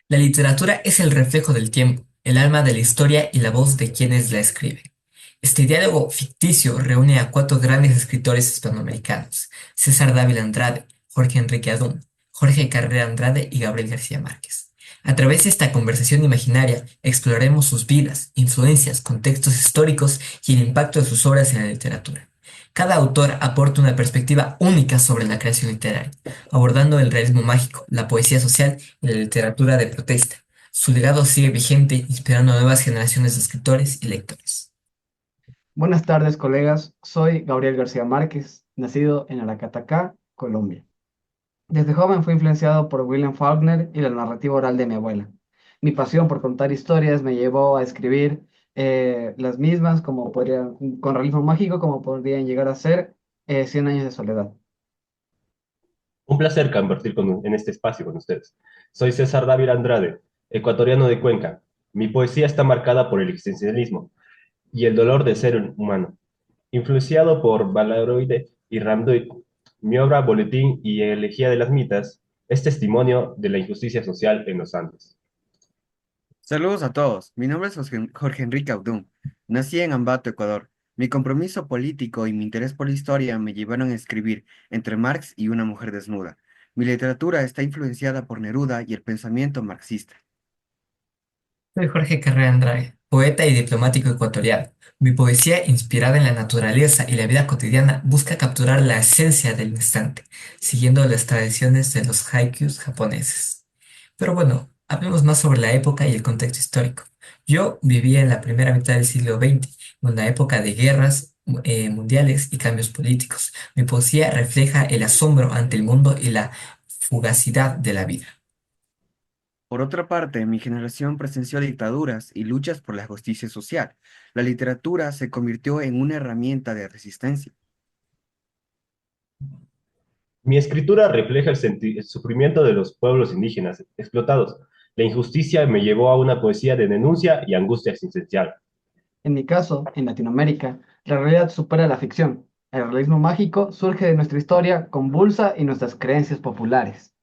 La literatura es el reflejo del tiempo, el alma de la historia y la voz de quienes la escriben. Este diálogo ficticio reúne a cuatro grandes escritores hispanoamericanos: César Dávila Andrade, Jorge Enrique Adún, Jorge Carrera Andrade y Gabriel García Márquez. A través de esta conversación imaginaria exploraremos sus vidas, influencias, contextos históricos y el impacto de sus obras en la literatura. Cada autor aporta una perspectiva única sobre la creación literaria, abordando el realismo mágico, la poesía social y la literatura de protesta. Su legado sigue vigente, inspirando a nuevas generaciones de escritores y lectores. Buenas tardes, colegas. Soy Gabriel García Márquez, nacido en Aracatacá, Colombia. Desde joven fui influenciado por William Faulkner y la narrativa oral de mi abuela. Mi pasión por contar historias me llevó a escribir las mismas, con realismo mágico, como podrían llegar a ser Cien años de soledad. Un placer compartir en este espacio con ustedes. Soy César Dávila Andrade, ecuatoriano de Cuenca. Mi poesía está marcada por el existencialismo y el dolor de ser humano. Influenciado por Balaroide y Ramdoy, mi obra Boletín y Elegía de las Mitas es testimonio de la injusticia social en los Andes. Saludos a todos. Mi nombre es Jorge Enrique Audún. Nací en Ambato, Ecuador. Mi compromiso político y mi interés por la historia me llevaron a escribir Entre Marx y una mujer desnuda. Mi literatura está influenciada por Neruda y el pensamiento marxista. Soy Jorge Carrera Andrade, poeta y diplomático ecuatoriano. Mi poesía, inspirada en la naturaleza y la vida cotidiana, busca capturar la esencia del instante, siguiendo las tradiciones de los haikus japoneses. Pero bueno, hablemos más sobre la época y el contexto histórico. Yo vivía en la primera mitad del siglo XX, una época de guerras mundiales y cambios políticos. Mi poesía refleja el asombro ante el mundo y la fugacidad de la vida. Por otra parte, mi generación presenció dictaduras y luchas por la justicia social. La literatura se convirtió en una herramienta de resistencia. Mi escritura refleja el sufrimiento de los pueblos indígenas explotados. La injusticia me llevó a una poesía de denuncia y angustia existencial. En mi caso, en Latinoamérica, la realidad supera la ficción. El realismo mágico surge de nuestra historia convulsa y nuestras creencias populares.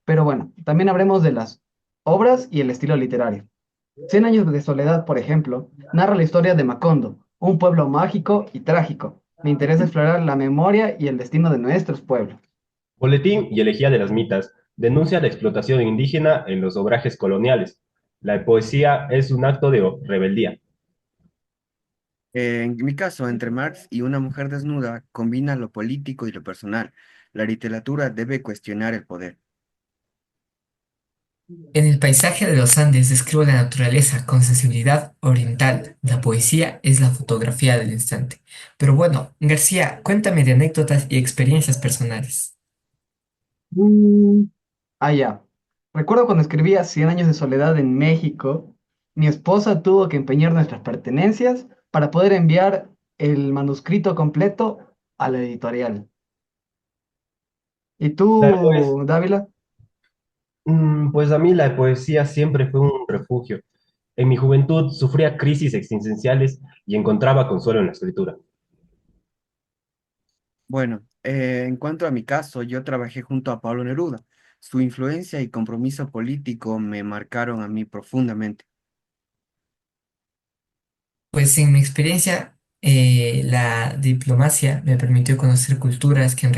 Pero bueno, también hablemos de las obras y el estilo literario. Cien años de soledad, por ejemplo, narra la historia de Macondo, un pueblo mágico y trágico. Me interesa explorar la memoria y el destino de nuestros pueblos. Boletín y Elegía de las Mitas denuncia la explotación indígena en los obrajes coloniales. La poesía es un acto de rebeldía. En mi caso, Entre Marx y una mujer desnuda combina lo político y lo personal. La literatura debe cuestionar el poder. En el paisaje de los Andes describo la naturaleza con sensibilidad oriental. La poesía es la fotografía del instante. Pero bueno, García, cuéntame de anécdotas y experiencias personales. Mm, ya. Recuerdo cuando escribía Cien años de soledad en México, mi esposa tuvo que empeñar nuestras pertenencias para poder enviar el manuscrito completo a la editorial. ¿Y La poes- tú, Dávila? pues a mí la poesía siempre fue un refugio. En mi juventud sufría crisis existenciales y encontraba consuelo en la escritura. Bueno, en cuanto a mi caso, yo trabajé junto a Pablo Neruda. Su influencia y compromiso político me marcaron a mí profundamente. Pues en mi experiencia, la diplomacia me permitió conocer culturas que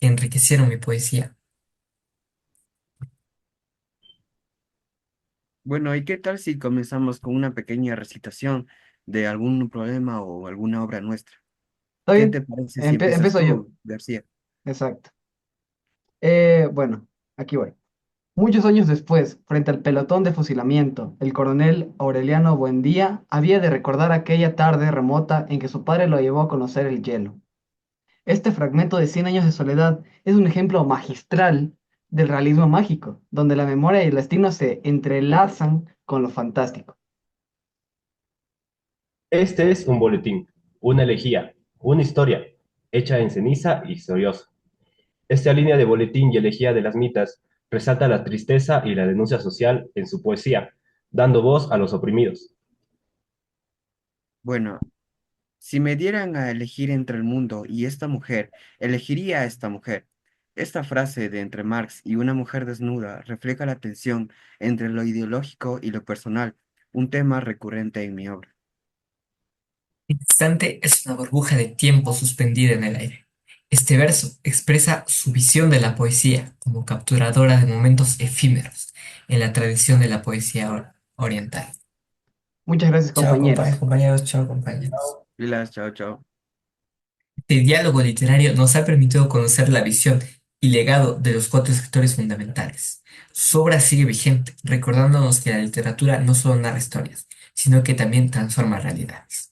enriquecieron mi poesía. Bueno, ¿y qué tal si comenzamos con una pequeña recitación de algún problema o alguna obra nuestra? ¿Está ¿Qué bien? te parece si empiezas Empiezo yo. tú, García? Exacto. Bueno, aquí voy. Muchos años después, frente al pelotón de fusilamiento, el coronel Aureliano Buendía había de recordar aquella tarde remota en que su padre lo llevó a conocer el hielo. Este fragmento de Cien años de soledad es un ejemplo magistral del realismo mágico, donde la memoria y el destino se entrelazan con lo fantástico. Este es un boletín, una elegía, una historia, hecha en ceniza y gloriosa. Esta línea de boletín y elegía de las mitas resalta la tristeza y la denuncia social en su poesía, dando voz a los oprimidos. Bueno, si me dieran a elegir entre el mundo y esta mujer, elegiría a esta mujer. Esta frase de entre Marx y una mujer desnuda refleja la tensión entre lo ideológico y lo personal, un tema recurrente en mi obra. El instante es una burbuja de tiempo suspendida en el aire. Este verso expresa su visión de la poesía como capturadora de momentos efímeros en la tradición de la poesía oriental. Muchas gracias, Chao, compañeros. compañeros, chao, compañeros. Pilas, chao, chao. Este diálogo literario nos ha permitido conocer la visión y legado de los cuatro escritores fundamentales. Su obra sigue vigente, recordándonos que la literatura no solo narra historias, sino que también transforma realidades.